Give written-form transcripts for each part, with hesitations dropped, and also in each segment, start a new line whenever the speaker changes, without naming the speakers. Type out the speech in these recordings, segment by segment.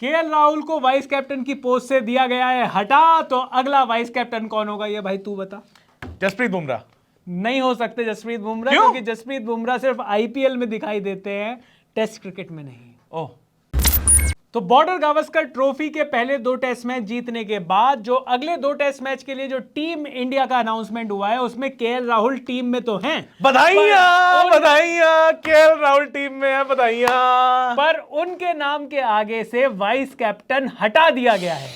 KL Rahul को vice captain की post से दिया गया है हटा, तो अगला वाइस कैप्टन कौन होगा ये भाई तू बता।
जसप्रीत बुमराह।
नहीं हो सकते जसप्रीत बुमराह,
क्यों?
क्योंकि जसप्रीत बुमराह सिर्फ आईपीएल में दिखाई देते हैं, टेस्ट क्रिकेट में नहीं।
ओह,
तो बॉर्डर गावस्कर ट्रॉफी के पहले 2 टेस्ट मैच जीतने के बाद जो अगले 2 टेस्ट मैच के लिए जो टीम इंडिया का अनाउंसमेंट हुआ है उसमें केएल राहुल टीम में तो हैं,
बधाइयां बधाइयां, केएल राहुल टीम में है, बधाइयां।
पर उनके नाम के आगे से वाइस कैप्टन हटा दिया गया है।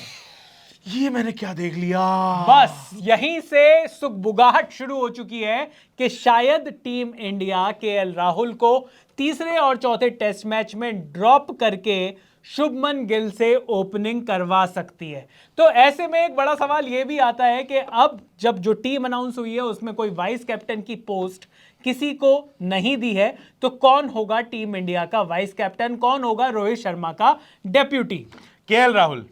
ये मैंने क्या देख लिया।
बस यहीं से सुगबुगाहट शुरू हो चुकी है कि शायद टीम इंडिया केएल राहुल को तीसरे और चौथे टेस्ट मैच में ड्रॉप करके शुभमन गिल से ओपनिंग करवा सकती है। तो ऐसे में एक बड़ा सवाल यह भी आता है कि अब जब जो टीम अनाउंस हुई है उसमें कोई वाइस कैप्टन की पोस्ट किसी को नहीं दी है, तो कौन होगा टीम इंडिया का वाइस कैप्टन, कौन होगा रोहित शर्मा का deputy?
KL Rahul.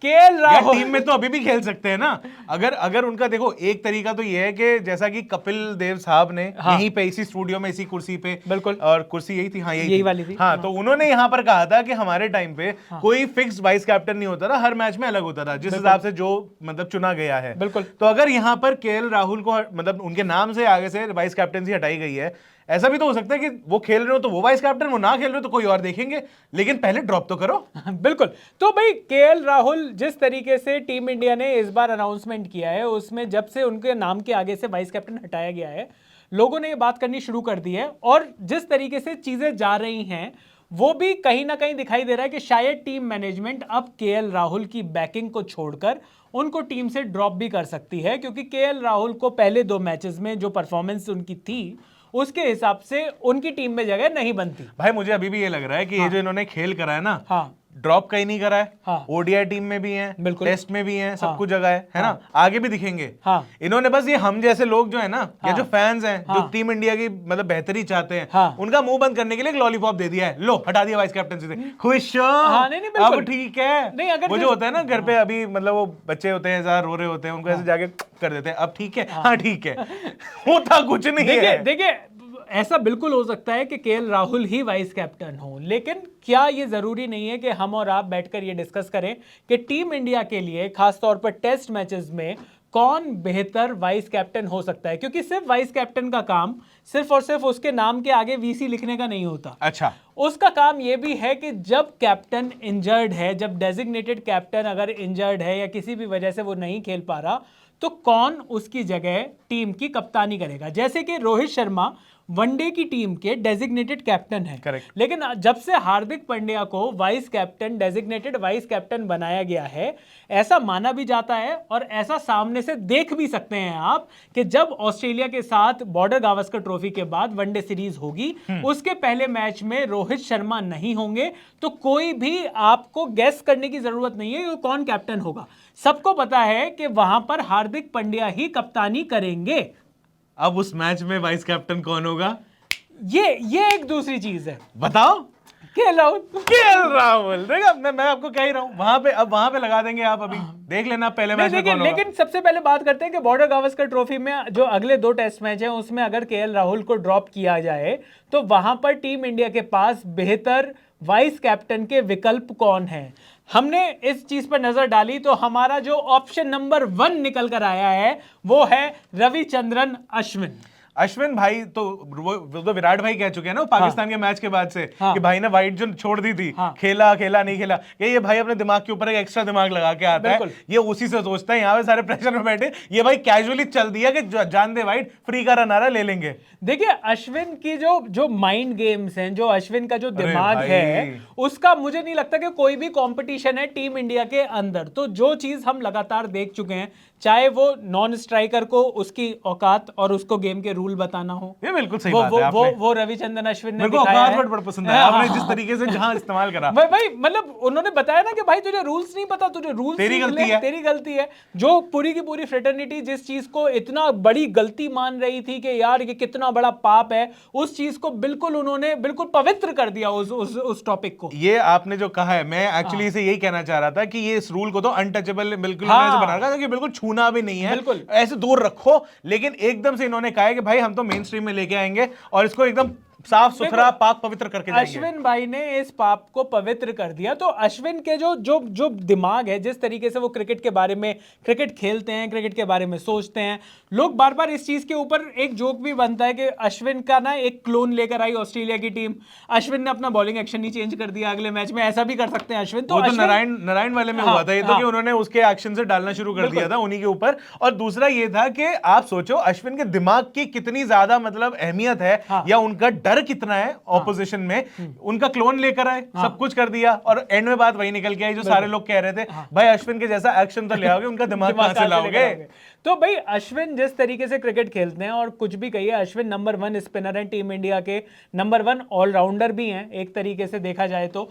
KL Rahul
team में तो अभी भी खेल सकते हैं ना। अगर उनका देखो, एक तरीका तो ये है कि जैसा कि कपिल देव साहब ने यहीं पे इसी स्टूडियो में इसी कुर्सी पे,
बिल्कुल,
और कुर्सी यही थी, हाँ यही
वाली थी,
हाँ, तो उन्होंने यहाँ पर कहा था कि हमारे टाइम पे कोई फिक्स वाइस कैप्टन नहीं होता था, हर मैच में अलग होता था जिस हिसाब से जो मतलब चुना गया है।
बिल्कुल।
तो अगर यहाँ पर केएल राहुल को मतलब उनके नाम से आगे से वाइस कैप्टनसी हटाई गई है, ऐसा भी तो हो सकता है कि वो खेल रहे हो तो वो वाइस कैप्टन, वो ना खेल रहे हो तो कोई और देखेंगे, लेकिन पहले ड्रॉप तो करो।
बिल्कुल। तो भाई केएल राहुल जिस तरीके से टीम इंडिया ने इस बार अनाउंसमेंट किया है उसमें जब से उनके नाम के आगे से वाइस कैप्टन हटाया गया है, लोगों ने ये बात करनी शुरू कर दी है, और जिस तरीके से चीजें जा रही हैं वो भी कहीं ना कहीं दिखाई दे रहा है कि शायद टीम मैनेजमेंट अब केएल राहुल की बैकिंग को छोड़कर उनको टीम से ड्रॉप भी कर सकती है, क्योंकि केएल राहुल को पहले 2 मैचेस में जो परफॉर्मेंस उनकी थी उसके हिसाब से उनकी टीम में जगह नहीं बनती।
भाई मुझे अभी भी ये लग रहा है कि ये जो इन्होंने खेल करा है ना,
हाँ,
ड्रॉप कहीं नहीं करा है।
हाँ,
ओडीआई टीम में भी हैं,
बिल्कुल,
टेस्ट में भी हैं, सब
हाँ,
कुछ जगह है ना, आगे भी दिखेंगे।
हाँ,
इन्होंने बस ये हम जैसे लोग जो है ना, या जो फैंस हैं, जो
हाँ,
टीम इंडिया की मतलब बेहतरी चाहते हैं,
हाँ,
उनका मुंह बंद करने के लिए एक लॉलीपॉप दे दिया है, लो हटा दिया वाइस कैप्टन से, खुश हो?
हाँ, नहीं, बिल्कुल।
अब ठीक है।
नहीं, अगर
वो जो होता है ना घर पे, अभी मतलब वो बच्चे होते हैं ज़रा रो रहे होते हैं, उनको ऐसे जाके कर देते हैं, अब ठीक है, हाँ ठीक है, होता कुछ नहीं है।
देखिए ऐसा बिल्कुल हो सकता है कि केएल राहुल ही वाइस कैप्टन हो, लेकिन क्या ये जरूरी नहीं है कि हम और आप बैठकर ये डिस्कस करें कि टीम इंडिया के लिए खासतौर पर टेस्ट मैचेस में कौन बेहतर वाइस कैप्टन हो सकता है, क्योंकि सिर्फ वाइस कैप्टन का काम सिर्फ और सिर्फ उसके नाम के आगे वीसी लिखने का नहीं होता।
अच्छा,
उसका काम यह भी है कि जब कैप्टन इंजर्ड है, जब डेजिग्नेटेड कैप्टन अगर इंजर्ड है या किसी भी वजह से वो नहीं खेल पा रहा, तो कौन उसकी जगह टीम की कप्तानी करेगा। जैसे कि रोहित शर्मा वनडे की टीम के डेजिग्नेटेड कैप्टन है,
करेक्ट,
लेकिन जब से हार्दिक पांड्या को vice captain, designated vice captain बनाया गया है, ऐसा माना भी जाता है और ऐसा सामने से देख भी सकते हैं आप कि जब ऑस्ट्रेलिया के साथ बॉर्डर गावस्कर ट्रॉफी के बाद वनडे सीरीज होगी, उसके पहले मैच में रोहित शर्मा नहीं होंगे, तो कोई भी आपको गेस करने की जरूरत नहीं है कि कौन कैप्टन होगा। सबको पता है कि वहां पर हार्दिक पांड्या ही कप्तानी करेंगे।
अब उस मैच में वाइस कैप्टन कौन होगा,
ये एक दूसरी चीज है।
बताओ।
केएल राहुल।
केएल राहुल, देखा मैं आपको कह ही रहा हूं, वहां पे लगा देंगे आप, अभी देख लेना पहले मैच में कौन होगा।
लेकिन सबसे पहले बात करते हैं कि बॉर्डर गावस्कर ट्रॉफी में जो अगले 2 टेस्ट मैच हैं उसमें अगर केएल राहुल को ड्रॉप किया जाए तो वहां पर टीम इंडिया के पास बेहतर वाइस कैप्टन के विकल्प कौन है। हमने इस चीज पर नजर डाली तो हमारा जो ऑप्शन नंबर 1 निकल कर आया है वो है रविचंद्रन अश्विन।
अश्विन भाई तो वो तो विराट भाई कह चुके हैं ना पाकिस्तान के मैच के बाद से कि भाई ने वाइट जो छोड़ दी थी, खेला नहीं खेला, ये भाई अपने दिमाग के ऊपर एक एक्स्ट्रा दिमाग लगा के आता है, ये उसी से सोचता है, यहाँ पे सारे प्रेशर में बैठे, ये भाई कैजुअली चल दिया कि जान दे वाइट, फ्री का रन आ रहा ले लेंगे।
देखिए अश्विन की जो माइंड गेम्स हैं, जो अश्विन का जो दिमाग है, उसका मुझे नहीं लगता कि कोई भी कंपटीशन है टीम इंडिया के अंदर। तो जो चीज हम लगातार देख चुके हैं, चाहे वो नॉन स्ट्राइकर को उसकी औकात और उसको गेम के रूल बताना हो,
ये बिल्कुल सही बात है आपने।
वो रविचंद्रन अश्विन ने
मेरे को
दिखाया है।
औकात बड़ा पसंद आया आपने जिस तरीके से जहां इस्तेमाल करा।
भाई मतलब उन्होंने बताया ना कि भाई तुझे रूल्स नहीं पता, तुझे रूल्स
तेरी गलती है,
तेरी गलती है। जो पूरी की पूरी फ्रेटर्निटी जिस चीज को इतना बड़ी गलती मान रही थी कि यार ये कितना बड़ा पाप है, उस चीज को बिल्कुल उन्होंने बिल्कुल पवित्र कर दिया उस टॉपिक को।
ये आपने जो कहा है, मैं एक्चुअली इसे यही कहना चाह रहा था कि ये इस रूल को तो अनटचेबल बिल्कुल बना रखा था कि बिल्कुल छूना भी नहीं है, ऐसे दूर रखो, लेकिन एकदम से इन्होंने कहा है कि भाई हम तो मेन स्ट्रीम में लेके आएंगे और इसको एकदम साफ सुथरा पाक पवित्र करके जाएंगे।
अश्विन भाई ने इस पाप को पवित्र कर दिया। तो अश्विन के जो जो जो दिमाग है, जिस तरीके से वो क्रिकेट के बारे में, क्रिकेट खेलते हैं, क्रिकेट के बारे में सोचते हैं, लोग बार बार इस चीज के ऊपर एक जोक भी बनता है कि अश्विन का ना एक क्लोन लेकर आई ऑस्ट्रेलिया की टीम, अश्विन ने अपना बॉलिंग एक्शन ही चेंज कर दिया अगले मैच में, ऐसा भी कर सकते हैं अश्विन।
तो नारायण वाले में हुआ था ये तो, कि उन्होंने उसके एक्शन से डालना शुरू कर दिया था उन्हीं के ऊपर। और दूसरा ये था कि आप सोचो अश्विन के दिमाग की कितनी ज्यादा मतलब अहमियत है, या उनका डर कितना है ऑपोजिशन में। उनका क्लोन लेकर आए, सब कुछ कर दिया, और एंड में बात वही निकल के आई जो सारे लोग कह रहे थे, भाई अश्विन के जैसा एक्शन तो ले आओगे, उनका दिमाग कहां से लाओगे।
तो भाई अश्विन जिस तरीके से क्रिकेट खेलते हैं, और कुछ भी कहिए, अश्विन नंबर 1 स्पिनर है, टीम इंडिया के नंबर 1 ऑलराउंडर भी हैं एक तरीके से देखा जाए तो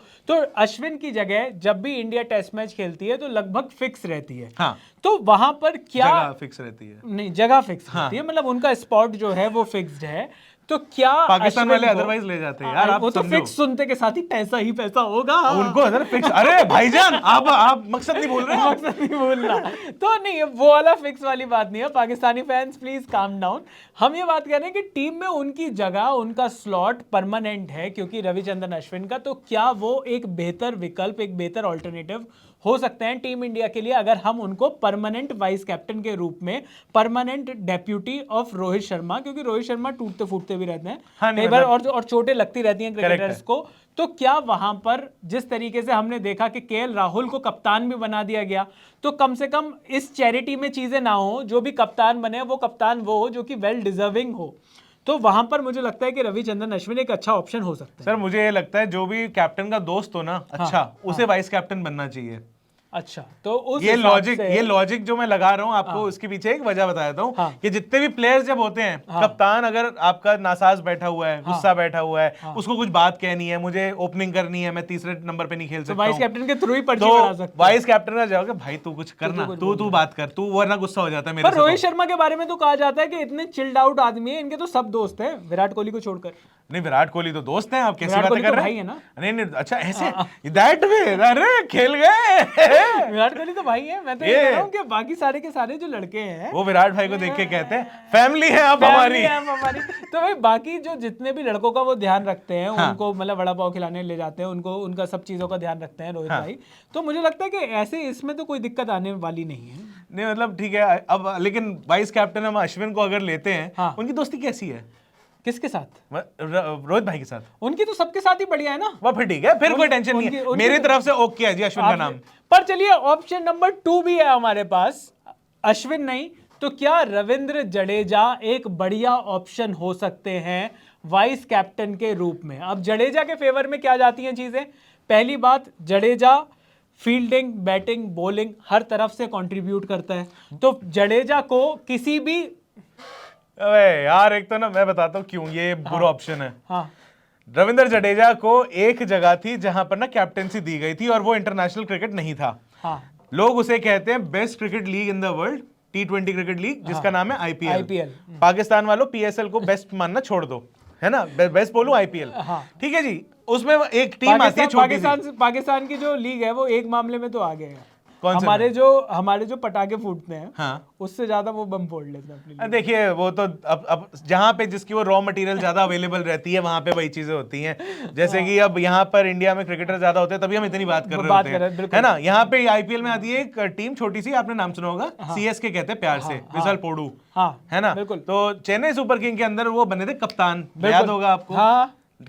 अश्विन की जगह जब भी इंडिया टेस्ट मैच खेलती है तो लगभग फिक्स रहती है।
हाँ।
तो वहां पर क्या
जगह फिक्स रहती है?
नहीं, जगह फिक्स रहती है, मतलब उनका स्पॉट जो है वो फिक्स्ड है। तो क्या
पाकिस्तान वाले अदरवाइज ले जाते हैं यार, आप
वो तो फिक्स सुनते के साथ ही पैसा होगा
उनको अदर फिक्स। अरे भाईजान आप मकसद नहीं बोल रहे हैं।
मकसद नहीं बोलना तो नहीं, वो वाला फिक्स वाली बात नहीं है। Pakistani fans please calm down. हम ये बात कह रहे हैं कि टीम में उनकी जगह, उनका स्लॉट परमानेंट है क्योंकि रविचंद्रन अश्विन का। तो क्या वो एक बेहतर विकल्प, एक बेहतर ऑल्टरनेटिव हो सकते हैं टीम इंडिया के लिए अगर हम उनको परमानेंट वाइस कैप्टन के रूप में, permanent deputy of Rohit Sharma, क्योंकि रोहित शर्मा टूटते फूटते भी रहते हैं कई बार, और चोटें लगती रहती हैं क्रिकेटर्स को। तो क्या वहां पर जिस तरीके से हमने देखा कि केएल राहुल को कप्तान भी बना दिया गया, तो कम से कम इस चैरिटी में चीजें ना हो, जो भी कप्तान बने वो कप्तान वो हो जो कि वेल डिजर्विंग हो। तो वहां पर मुझे लगता है कि रविचंद्रन अश्विन एक अच्छा ऑप्शन हो सकता है।
सर मुझे ये लगता है जो भी कैप्टन का दोस्त हो ना, अच्छा उसे वाइस कैप्टन बनना चाहिए।
अच्छा, तो उस
ये लॉजिक जो मैं लगा रहा हूं आपको, उसके पीछे एक वजह बता देता हूं कि जितने भी प्लेयर्स जब होते हैं, कप्तान अगर आपका नासाज बैठा हुआ है, गुस्सा बैठा हुआ है, उसको कुछ बात कहनी है, मुझे ओपनिंग करनी है, मैं तीसरे नंबर पे नहीं खेल सकता,
वाइस कैप्टन के थ्रू ही पर्ची बना सकते हैं।
वाइस कैप्टन का जाओगे, भाई तू कुछ करना, तू बात कर, तू वरना गुस्सा हो जाता है मेरे से।
रोहित शर्मा के बारे में तो कहा जाता है कि इतने चिल्ड आउट आदमी है, इनके तो सब दोस्त हैं विराट कोहली को छोड़कर।
नहीं, विराट कोहली तो दोस्त हैं, आप कैसी बातें कर रहे हैं? नहीं, अच्छा ऐसे दैट वे, अरे खेल गए।
विराट कोहली तो भाई है। मैं तो ये कह रहा हूं कि बाकी सारे के सारे जो लड़के हैं
वो विराट भाई को देख के कहते हैं फैमिली है आप हमारी।
तो भाई बाकी जो जितने भी लड़कों का वो ध्यान रखते हैं, उनको मतलब वड़ा पाव खिलाने ले जाते हैं, उनको उनका सब चीजों का ध्यान रखते हैं रोहित भाई। तो मुझे लगता है कि ऐसे इसमें तो कोई दिक्कत आने वाली नहीं है।
नहीं मतलब ठीक है, अब लेकिन वाइस कैप्टन हम अश्विन को अगर लेते हैं, उनकी दोस्ती कैसी है?
किसके साथ?
रोहित भाई के साथ।
उनकी तो सबके साथ ही बढ़िया है ना।
वो फिर ठीक है, फिर कोई टेंशन नहीं है, मेरी तरफ से ओके है जी अश्विन का नाम।
पर चलिए ऑप्शन नंबर 2 भी है हमारे पास, अश्विन नहीं तो क्या रविंद्र जडेजा एक बढ़िया ऑप्शन हो सकते हैं वाइस कैप्टन के रूप में। अब जडेजा के फेवर में क्या जाती हैं चीजें? पहली बात, जडेजा फील्डिंग, बैटिंग, बॉलिंग हर तरफ से कंट्रीब्यूट करता है। तो जडेजा को किसी भी,
अबे यार एक तो ना मैं बताता हूँ क्यों ये बुरा ऑप्शन है। रविंद्र जडेजा को एक जगह थी जहां पर ना कैप्टेंसी दी गई थी और वो इंटरनेशनल क्रिकेट नहीं था। लोग उसे कहते हैं best cricket league in the world, T20 cricket league, जिसका नाम है IPL। पाकिस्तान वालों PSL को बेस्ट मानना छोड़ दो, है ना, बेस्ट बोलूं IPL। ठीक है जी, उसमें एक टीम आती है छोटी सी।
पाकिस्तान की जो लीग है वो एक मामले में तो आगे है।
हमारे
जो पटाखे फूटते हैं, उससे ज्यादा वो बम फोड़ लेते हैं अपनी।
देखिए वो तो अब जहां पे जिसकी वो रॉ मटेरियल ज्यादा अवेलेबल रहती है वहां पे वही चीजें होती हैं। जैसे कि अब यहाँ पर इंडिया में क्रिकेटर ज्यादा होते हैं तभी हम इतनी बात कर रहे होते हैं, है ना। यहाँ पे IPL में आती है एक टीम छोटी सी, आपने नाम सुना होगा, CSK कहते हैं प्यार से, विशाल पोडू, है ना। तो चेन्नई सुपर किंग के अंदर वो बने थे कप्तान, याद होगा आपको।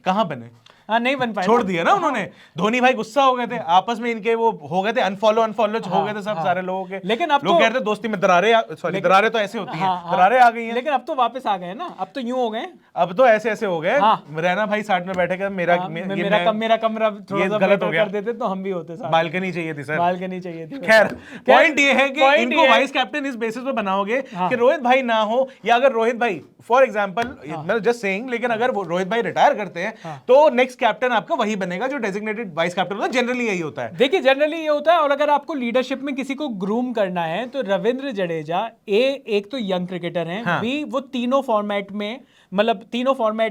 कहाँ बने?
नहीं बन पाए,
छोड़ दिया ना उन्होंने। धोनी भाई गुस्सा हो गए थे, आपस में इनके वो हो गए थे, अनफॉलो हो गए थे सब सारे लोगों के।
लेकिन अब
लोग कह रहे थे दोस्ती में दरारें तो ऐसे होती हैं, दरारें आ गई हैं।
लेकिन अब तो वापस आ गए ना, अब तो यूं हो गए,
अब तो ऐसे हो गए। रैना भाई साइड में बैठे के मेरा
कमरा थोड़ा सा गलत हो गया कर देते तो हम भी होते साथ।
बालकनी चाहिए थी सर,
बालकनी चाहिए थी।
खैर पॉइंट ये है कि इनको वाइस कैप्टन इस बेसिस पे बनाओगे कि रोहित भाई ना हो, या अगर रोहित भाई फॉर एग्जांपल, मैं जस्ट सेइंग, लेकिन अगर रोहित भाई रिटायर करते हैं तो नेक्स्ट कैप्टन आपका वही बनेगा जो डेजिग्नेटेड वाइस कैप्टन होता है। जनरली यही होता है।
देखिए जनरली ये होता है। और अगर आपको लीडरशिप में किसी को ग्रूम करना है तो रविंद्र जडेजा एक तो यंग क्रिकेटर हैं, बी वो तीनों फॉर्मेट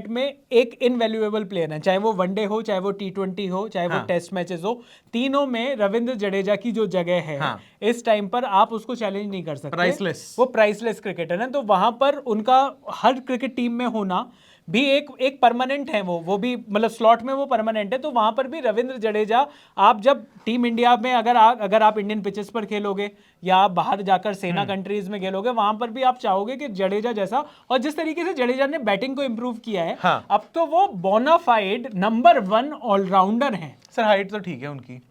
में एक इनवैल्यूएबल प्लेयर है, चाहे वो वनडे हो, चाहे वो T20 हो, चाहे वो टेस्ट मैचेस हो, तीनों में रविंद्र जडेजा की जो जगह है इस टाइम पर आप उसको चैलेंज नहीं कर सकते।
प्राइसलेस,
वो प्राइसलेस क्रिकेटर है। तो वहां पर उनका हर क्रिकेट टीम में होना भी एक परमानेंट है, वो भी मतलब स्लॉट में वो परमानेंट है, तो वहां पर भी रविंद्र जडेजा, आप जब टीम इंडिया में अगर आप इंडियन पिचेस पर खेलोगे या आप बाहर जाकर सेना कंट्रीज में खेलोगे, वहां पर भी आप चाहोगे कि जडेजा जैसा, और जिस तरीके से जडेजा ने बैटिंग को इंप्रूव किया है,
हाँ।
अब तो वो बोनाफाइड नंबर 1 ऑलराउंडर हैं।
सर हाइट तो ठीक है उनकी,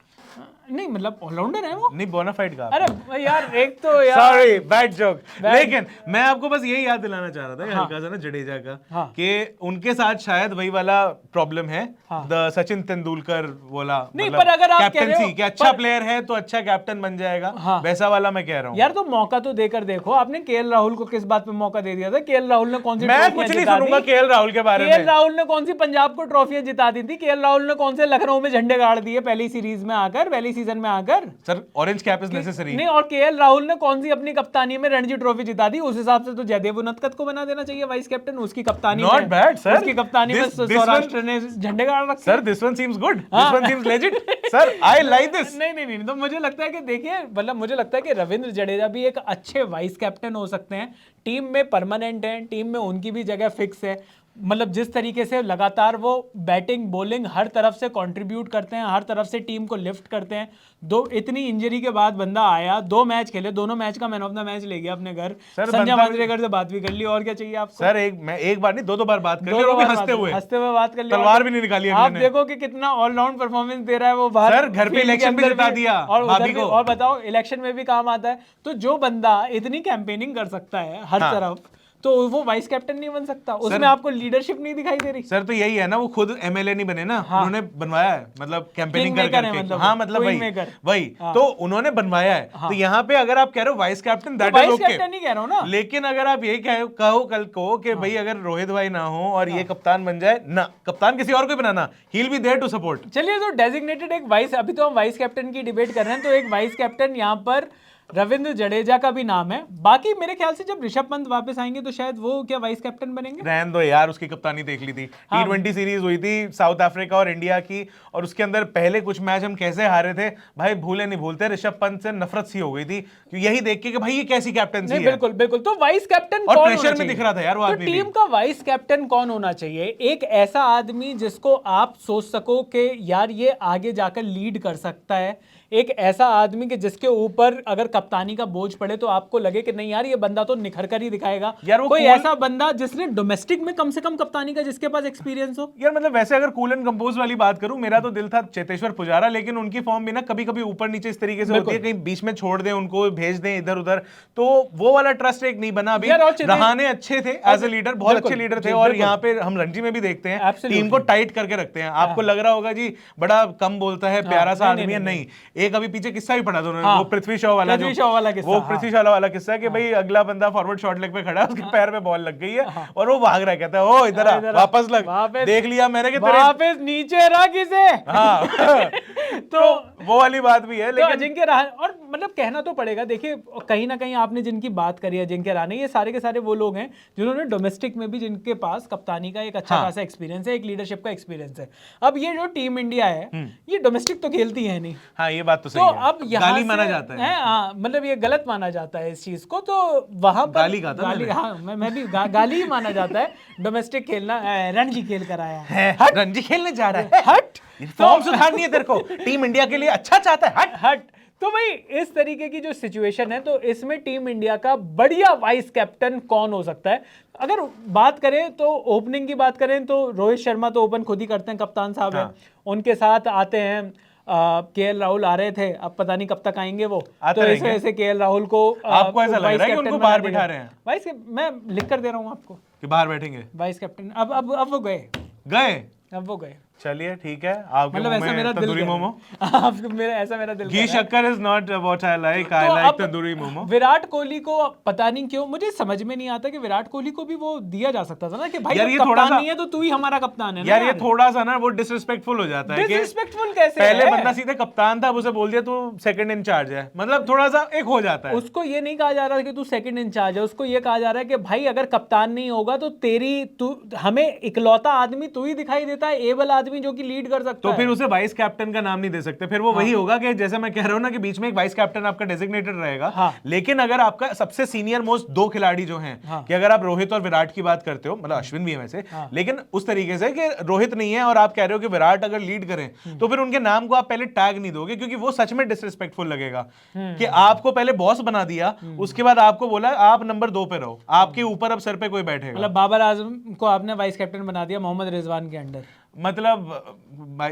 नहीं मतलब ऑलराउंडर है वो,
नहीं बोनाफाइड का।
अरे यार एक तो यार
सॉरी बैड जोक, लेकिन मैं आपको बस यही याद दिलाना चाह रहा था हल्का सा ना जडेजा का, कि उनके साथ शायद वही वाला प्रॉब्लम है, द सचिन तेंदुलकर वाला,
नहीं, पर अगर आप कह रहे हो
कैप्टनसी कि अच्छा प्लेयर है तो अच्छा कैप्टन बन जाएगा, वैसा वाला मैं कह रहा हूँ
यार। तो मौका तो देकर देखो, आपने केएल राहुल को किस बात पे मौका दे दिया था? केएल राहुल ने कौन सी
मैं कुछ नहीं सुनूंगा केएल राहुल के बारे में।
केएल राहुल ने कौन सी पंजाब को ट्रॉफियां जिता दी थी? केएल राहुल ने कौन से लखनऊ में झंडे गाड़ दिए पहली सीरीज में आकर, पहली सीजन में आकर?
Sir orange cap is necessary.
नहीं, और केएल राहुल ने कौन सी अपनी कप्तानी में रणजी ट्रॉफी जिता दी? उस हिसाब से तो जयदेव उनतकत को बना देना चाहिए वाइस कैप्टन, उसकी कप्तानी में।
नॉट बैड सर,
उसकी कप्तानी में सौराष्ट्र ने झंडे गाड़ रखे।
Sir this one seems good, this one seems legit sir, I like this.
नहीं, तो मुझे लगता है कि देखिए, मतलब मुझे लगता है कि रविंद्र जडेजा भी एक अच्छे वाइस कैप्टन हो सकते हैं, टीम में परमानेंट हैं, टीम में उनकी भी जगह फिक्स है। मतलब जिस तरीके से लगातार वो बैटिंग बॉलिंग हर तरफ से कंट्रीब्यूट करते हैं, हर तरफ से टीम को लिफ्ट करते हैं। इतनी इंजरी के बाद बंदा आया, 2 मैच खेले, दोनों मैच का मैन ऑफ द मैच ले गया अपने घर। संजय मांजरेकर से बात भी कर ली, और क्या चाहिए आपको?
सर एक बार नहीं, दो बार बात कर ली, और वो भी हंसते हुए
बात कर ली,
तलवार भी नहीं निकाली
आप देखो कि कितना ऑलराउंड परफॉर्मेंस दे रहा है वो बाहर।
सर घर पे इलेक्शन भी जिता दिया भाभी को,
और बताओ इलेक्शन में भी काम आता है। तो जो बंदा इतनी कैंपेनिंग कर सकता है हर तरफ, तो वो वाइस कैप्टन नहीं बन सकता? उसमें आपको लीडरशिप नहीं दिखाई दे रही?
सर तो यही है ना, वो खुद एमएलए नहीं बने ना, उन्होंने बनवाया है, मतलब कैंपेनिंग करके।
मतलब
हाँ मतलब वही तो उन्होंने बनवाया है। तो यहाँ पे अगर आप कह रहे हो vice captain, that is okay,
captain नहीं कह रहा हूं ना,
लेकिन अगर आप यही कहो कल को कि भाई अगर रोहित भाई ना हो और ये कप्तान बन जाए ना, कप्तान किसी और को बनाना, he will be there to support.
चलिए, तो डेजिग्नेटेड एक वाइस, अभी तो हम वाइस कैप्टन की डिबेट कर रहे हैं, तो एक वाइस कैप्टन यहाँ पर रविंद्र जडेजा का भी नाम है। बाकी मेरे ख्याल से जब ऋषभ पंत वापस आएंगे तो शायद वो क्या वाइस कैप्टन बनेंगे?
रहने दो यार, उसकी कप्तानी देख ली थी। T20 सीरीज हुई थी साउथ अफ्रीका और इंडिया की, और उसके अंदर पहले कुछ मैच हम कैसे हारे थे भाई, भूले नहीं भूलते। ऋषभ पंत से नफरत सी हो गई थी यही देख के कि भाई ये कैसी कैप्टनसी है।
बिल्कुल बिल्कुल। तो वाइस कैप्टन
और प्रेशर में दिख रहा था यार वो आदमी।
टीम का वाइस कैप्टन कौन होना चाहिए? एक ऐसा आदमी जिसको आप सोच सको कि यार ये आगे जाकर लीड कर सकता है, एक ऐसा आदमी कि जिसके ऊपर अगर कप्तानी का बोझ पड़े तो आपको लगे कि नहीं यार ये बंदा तो निखर कर ही दिखाएगा।
यार वो
कोई ऐसा बंदा जिसने डोमेस्टिक में कम से कम कप्तानी का जिसके पास एक्सपीरियंस हो।
यार मतलब वैसे अगर कूल एंड कंपोज वाली बात करूं, मेरा तो दिल था चेतेश्वर पुजारा, लेकिन उनकी फॉर्म भी ना कभी कभी ऊपर नीचे इस तरीके से होती है, कहीं बीच में छोड़ दें उनको, भेज दें इधर उधर, तो वो वाला ट्रस्ट एक नहीं बना अभी। रहाणे अच्छे थे एज ए लीडर, बहुत अच्छे लीडर थे, और यहाँ पे हम रणजी में भी देखते हैं टीम को टाइट करके रखते हैं। आपको लग रहा होगा जी बड़ा कम बोलता है, प्यारा सा आदमी है, नहीं। एक अभी पीछे किस्सा भी पढ़ा था उन्होंने, वो पृथ्वी शॉ वाला किस्सा कि भाई अगला बंदा फॉरवर्ड शॉट लेग पे खड़ा है, उसके पैर में बॉल लग गई है और वो भाग रहा है, कहता है ओ इधर आ, वापस लग, देख लिया मैंने कि
वापस नीचे रख इसे।
हाँ तो वो वाली बात भी है। लेकिन
अजिंक्य रहाणे, और मतलब कहना तो पड़ेगा, देखिए कहीं ना कहीं आपने जिनकी बात करी है अजिंक्य रहाणे, ये सारे के सारे वो लोग हैं जिन्होंने डोमेस्टिक में भी, जिनके पास कप्तानी का एक अच्छा खासा एक्सपीरियंस है, एक लीडरशिप का एक्सपीरियंस है। अब ये जो टीम इंडिया है ये डोमेस्टिक तो खेलती है नहीं।
हाँ ये बात तो सही है।
अब गाली माना जाता है, हाँ मतलब ये गलत माना जाता है इस चीज को, तो वहां पर
गाली का था,
हाँ मैं भी गाली ही माना जाता है। डोमेस्टिक खेलना, रणजी खेल कर आया
है, रणजी खेलने जा रहा है,
हट,
फॉर्म सुधारनी है तेरे को, टीम इंडिया के लिए अच्छा चाहता है, हट
हट। तो भाई इस तरीके की जो सिचुएशन है, तो इसमें टीम इंडिया का बढ़िया वाइस कैप्टन कौन हो सकता है? अगर बात करें तो ओपनिंग की बात करें तो रोहित शर्मा तो ओपन खुद ही करते हैं, कप्तान साहब हैं, उनके साथ आते हैं केएल राहुल आ रहे थे, अब पता नहीं कब तक आएंगे वो, तो इस वजह से केएल राहुल को
आपको ऐसा लग रहा है कि उनको बाहर बिठा रहे हैं?
वाइस, मैं लिख कर दे रहा हूँ आपको
कि बाहर बैठेंगे
वाइस कैप्टन। अब वो गए, अब वो गए।
चलिए ठीक है, आपके
मतलब ऐसा मेरा
तंदूरी मोमो,
आपको मेरा ऐसा मेरा दिल
घी शक्कर is not what I like, I like tandoori momo.
Virat Kohli को पता नहीं क्यों मुझे समझ में नहीं आता कि विराट कोहली को भी वो दिया जा सकता था ना कि भाई ये कप्तान नहीं है तो तू ही हमारा कप्तान है ना।
यार ये थोड़ा सा ना वो डिसरिस्पेक्टफुल हो जाता है।
डिसरिस्पेक्टफुल कैसे?
पहले बंदा सीधे कप्तान था, उसे बोल दिया तू सेकंड इंचार्ज है, मतलब थोड़ा सा एक हो जाता है।
उसको ये नहीं कहा जा रहा कि तू सेकंड इंचार्ज है, उसको ये कहा जा रहा है कि भाई अगर कप्तान नहीं होगा तो तू हमें इकलौता आदमी तू ही दिखाई देता है, एबल आदमी जो कि लीड कर सकता
तो
है।
फिर उसे वाइस कैप्टन का नाम नहीं दे सकते, फिर वो वही होगा कि जैसे मैं कह रहा हूं ना कि बीच में एक वाइस कैप्टन आपका डेजिग्नेटेड रहेगा, लेकिन अगर आपका सबसे सीनियर मोस्ट 2 खिलाड़ी जो हैं, कि अगर आप रोहित और विराट की बात करते हो, मतलब अश्विन भी है वैसे, लेकिन उस तरीके से कि रोहित नहीं है और आप कह रहे हो कि विराट अगर लीड करें, तो फिर उनके नाम को आप पहले टैग नहीं दोगे, क्योंकि वो सच में डिसरिस्पेक्टफुल लगेगा कि आपको पहले बॉस बना दिया, उसके बाद आपको बोला आप नंबर 2 पे रहो, आपके ऊपर अब सर पे कोई बैठेगा।
मतलब बाबर आजम को आपने वाइस कैप्टन बना दिया मोहम्मद रिजवान के अंडर,
मतलब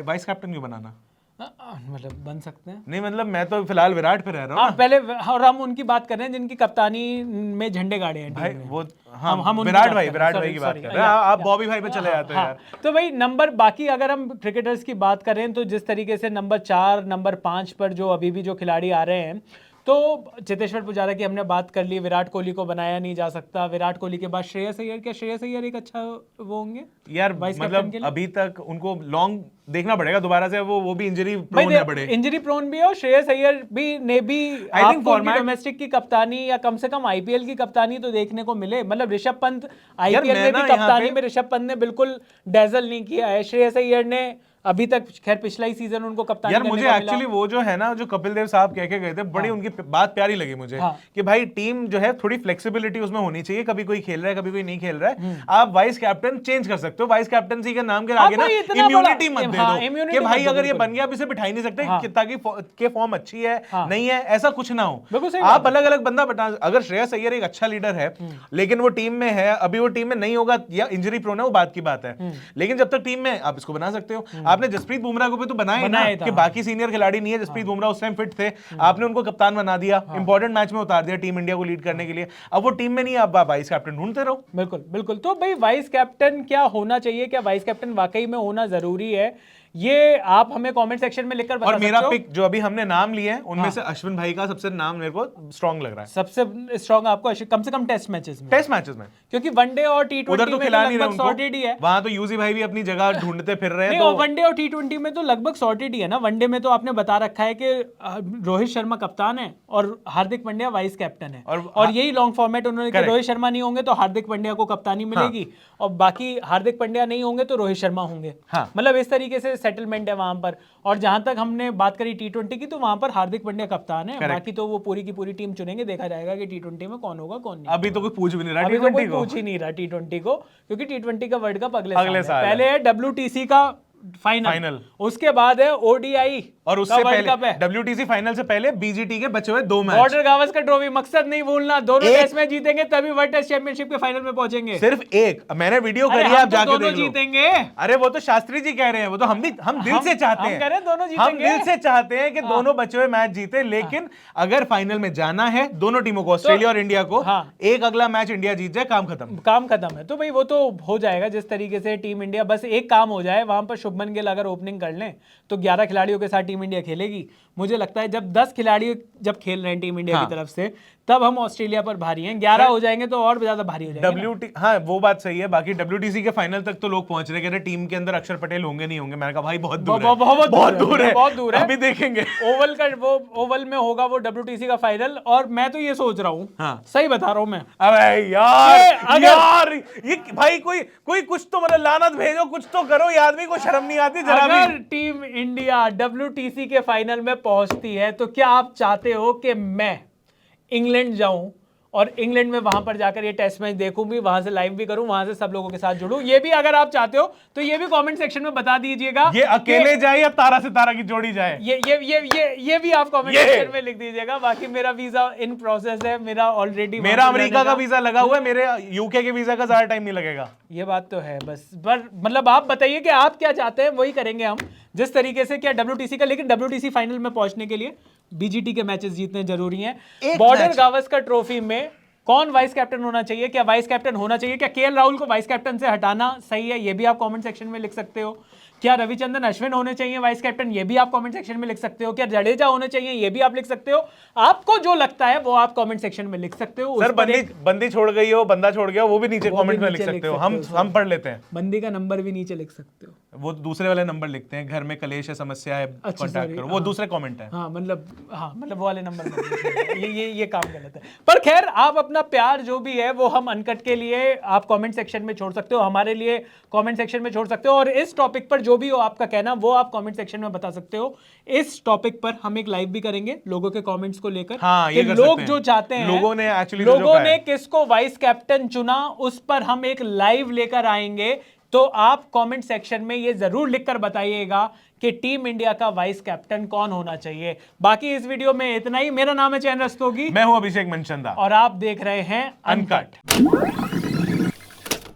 वाइस कैप्टन क्यों बनाना?
मतलब बन सकते हैं।
नहीं मतलब मैं तो फिलहाल विराट पे रह रहा हूँ
पहले, और हम उनकी बात कर रहे हैं जिनकी कप्तानी में झंडे गाड़े हैं
भाई, वो
हम
विराट भाई की बात कर रहे हैं, आप बॉबी भाई पे चले जाते हो यार।
तो भाई नंबर, बाकी अगर हम क्रिकेटर्स की बात करें तो जिस तरीके से नंबर 4 नंबर 5 पर जो अभी भी जो खिलाड़ी आ रहे हैं, तो चेतेश्वर पुजारा की हमने बात कर ली, विराट कोहली को बनाया नहीं जा सकता, विराट कोहली के बाद श्रेयस अय्यर, क्या श्रेयस अय्यर एक अच्छा वो होंगे
यार? मतलब अभी तक उनको लॉन्ग देखना पड़ेगा दोबारा से, वो भी इंजरी प्रोन है, बड़े
इंजरी प्रोन भी है, और श्रेयस अय्यर भी ने भी आई थिंक डोमेस्टिक की कप्तानी या कम से कम आईपीएल की कप्तानी तो देखने को मिले। मतलब ऋषभ पंत आईपीएल में भी कप्तानी में ऋषभ पंत ने बिल्कुल डैजल नहीं किया है, श्रेयस अय्यर ने अभी तक, खैर पिछला ही सीजन उनको कप्तानी
यार मुझे एक्चुअली वो जो है ना, जो कपिल देव साहब कह के गए थे, बड़ी उनकी बात प्यारी लगी मुझे, कि भाई टीम जो है थोड़ी फ्लेक्सिबिलिटी उसमें होनी चाहिए, कभी कोई खेल रहा है कभी कोई नहीं खेल रहा है, आप वाइस कैप्टन चेंज कर सकते हो, वाइस कैप्टनसी के नाम के आगे ना इम्यूनिटी मत दे दो कि भाई अगर ये बन गया आप इसे बिठा ही नहीं सकते, ताकि के फॉर्म अच्छी है नहीं है ऐसा कुछ ना हो, आप अलग अलग बंदा बता। अगर श्रेयस अय्यर एक अच्छा लीडर है लेकिन वो टीम में है, अभी वो टीम में नहीं होगा या इंजरी प्रोन है, वो बात की बात है, लेकिन जब तक टीम में आप इसको बना सकते हो। आपने जसप्रीत बुमराह को भी तो बनाया ना, कि बाकी सीनियर खिलाड़ी नहीं है, जसप्रीत बुमराह उस टाइम फिट थे, आपने उनको कप्तान बना दिया, इंपॉर्टेंट मैच में उतार दिया टीम इंडिया को लीड करने के लिए, अब वो टीम में नहीं, आप वाइस कैप्टन ढूंढते रहो।
बिल्कुल बिल्कुल। तो भाई वाइस कैप्टन क्या होना चाहिए, क्या वाइस कैप्टन वाकई में होना जरूरी है, ये आप हमें कमेंट सेक्शन में लिखकर बता सकते हो।
और मेरा पिक जो अभी हमने नाम लिए हैं उनमें से अश्विन भाई का सबसे नाम मेरे को स्ट्रांग लग रहा है,
सबसे स्ट्रांग आपको कम से कम टेस्ट मैचेस में, क्योंकि वनडे और टी20
उधर तो खिला नहीं रहे उनको,
सॉर्टेड ही है,
वहां तो यूजी भाई भी अपनी जगह ढूंढते फिर रहे हैं,
तो वनडे और टी20 में तो लगभग सॉर्टेड ही है ना। वनडे में तो आपने बता रखा है कि रोहित शर्मा कप्तान है और हार्दिक पांड्या वाइस कैप्टन है, और यही लॉन्ग फॉर्मेट उन्होंने, रोहित शर्मा नहीं होंगे तो हार्दिक पांड्या को कप्तानी मिलेगी, और बाकी हार्दिक पांड्या नहीं होंगे तो रोहित शर्मा होंगे, मतलब इस तरीके से सेटलमेंट है वहां पर। और जहां तक हमने बात करी टी20 की, तो वहां पर हार्दिक पांड्या कप्तान है, बाकी तो वो पूरी की पूरी टीम चुनेंगे, देखा जाएगा कि टी20 में कौन होगा कौन नहीं।
अभी तो कोई पूछ भी नहीं रहा,
अभी तो कोई पूछ ही नहीं रहा टी20 को, क्योंकि टी20 का वर्ल्ड कप अगले साल है। पहले है WTC का फाइनल, उसके बाद है ODI,
और उससे पहले WTC फाइनल से पहले BGT के बचे हुए 2 मैच,
बॉर्डर गावस्कर ट्रॉफी, मकसद नहीं भूलना, दोनों टेस्ट में जीतेंगे तभी वर्ल्ड टेस्ट चैंपियनशिप के फाइनल में पहुंचेंगे।
सिर्फ एक, मैंने वीडियो करी है, आप जाके देख लो,
जीतेंगे।
अरे वो तो शास्त्री जी कह रहे हैं, वो तो हम दिल से चाहते हैं,
दोनों जीतेंगे,
हम दिल से चाहते हैं कि दोनों बचे हुए मैच जीते, लेकिन अगर फाइनल में जाना है दोनों टीमों को, ऑस्ट्रेलिया और इंडिया को, एक अगला मैच इंडिया जीत जाए, काम खत्म है। तो भाई वो तो हो जाएगा जिस तरीके से टीम इंडिया, बस एक काम हो जाए वहां पर, शुभमन गिल अगर ओपनिंग कर लें तो 11 खिलाड़ियों के साथ टीम इंडिया खेलेगी। मुझे लगता है जब 10 खिलाड़ी जब खेल रहे हैं टीम इंडिया की तरफ से, तब हम ऑस्ट्रेलिया पर भारी हैं, 11 हो जाएंगे तो और ज्यादा भारी हो जाएंगे। हाँ वो बात सही है। बाकी WTC के फाइनल तक तो लोग पहुंच रहे, कह रहे टीम के अंदर अक्षर पटेल होंगे नहीं होंगे, मैंने कहा भाई बहुत दूर है, अभी देखेंगे।
ओवल में होगा वो WTC का फाइनल, और मैं तो ये सोच रहा हूँ, सही बता रहा हूँ मैं,
अबे यार ये भाई कोई कुछ तो मतलब लानत भेजो, कुछ तो करो, ये आदमी को शर्म नहीं आती जरा भी।
अगर टीम इंडिया WTC के फाइनल में पहुंचती है तो क्या आप चाहते हो कि मैं इंग्लैंड जाऊं और इंग्लैंड में वहां पर जाकर ये टेस्ट मैच देखूं भी, वहां से लाइव भी करूं, वहां से सब लोगों के साथ जुड़ूं? ये भी अगर आप चाहते हो तो ये भी कमेंट सेक्शन में बता दीजिएगा।
ये अकेले जाए या तारा से तारा की जोड़ी जाए,
ये भी आप कमेंट सेक्शन में लिख दीजिएगा। बाकी मेरा वीजा इन प्रोसेस है, मेरा ऑलरेडी,
मेरा अमेरिका का वीजा लगा हुआ है, मेरे यूके के वीजा का ज्यादा टाइम नहीं लगेगा।
ये बात तो है, बस पर मतलब आप बताइए कि आप क्या चाहते हैं, वही करेंगे हम जिस तरीके से। क्या WTC का, लेकिन WTC फाइनल में पहुंचने के लिए BGT के मैचेस जीतने जरूरी हैं। बॉर्डर गावस्कर ट्रॉफी में कौन वाइस कैप्टन होना चाहिए, क्या वाइस कैप्टन होना चाहिए, क्या KL राहुल को वाइस कैप्टन से हटाना सही है, ये भी आप कमेंट सेक्शन में लिख सकते हो। क्या रविचंद्रन अश्विन होने चाहिए वाइस कैप्टन, ये भी आप कमेंट सेक्शन में लिख सकते हो। क्या जडेजा होने चाहिए, ये भी आप लिख सकते हो। आपको जो लगता है वो आप कमेंट सेक्शन में लिख सकते हो।
सर बंदी छोड़ गई हो, बंदा छोड़ गया, वो भी नीचे कमेंट में लिख सकते हो, हम पढ़ लेते हैं।
बंदी का नंबर भी नीचे लिख सकते हो,
वो दूसरे वाले नंबर लिखते हैं, घर में कलेश है, समस्या है, कांटेक्ट करो, वो दूसरे कमेंट है।
मतलब वो वाले नंबर ये काम गलत है। पर खैर, आप अपना प्यार जो भी है वो हम अनकट के लिए आप कमेंट सेक्शन में छोड़ सकते हो, हमारे लिए कमेंट सेक्शन में छोड़ सकते हो। और इस टॉपिक पर जो भी हो आपका कहना वो आप कमेंट सेक्शन में बता सकते हो। इस टॉपिक पर हम एक लाइव भी करेंगे लोगों के कमेंट्स को लेकर।
हाँ, ये
कि
कर
लोग
सकते हैं।
जो चाहते हैं,
लोगों
ने किसको वाइस कैप्टन चुना, उस पर हम एक लाइव लेकर आएंगे। तो आप कमेंट सेक्शन में ये जरूर लिखकर बताइएगा कि टीम इंडिया का वाइस कैप्टन कौन होना चाहिए। बाकी इस वीडियो में इतना ही। मेरा नाम है चैन रस्तोगी,
मैं हूं अभिषेक मनचंदा
और आप देख रहे हैं अनकट।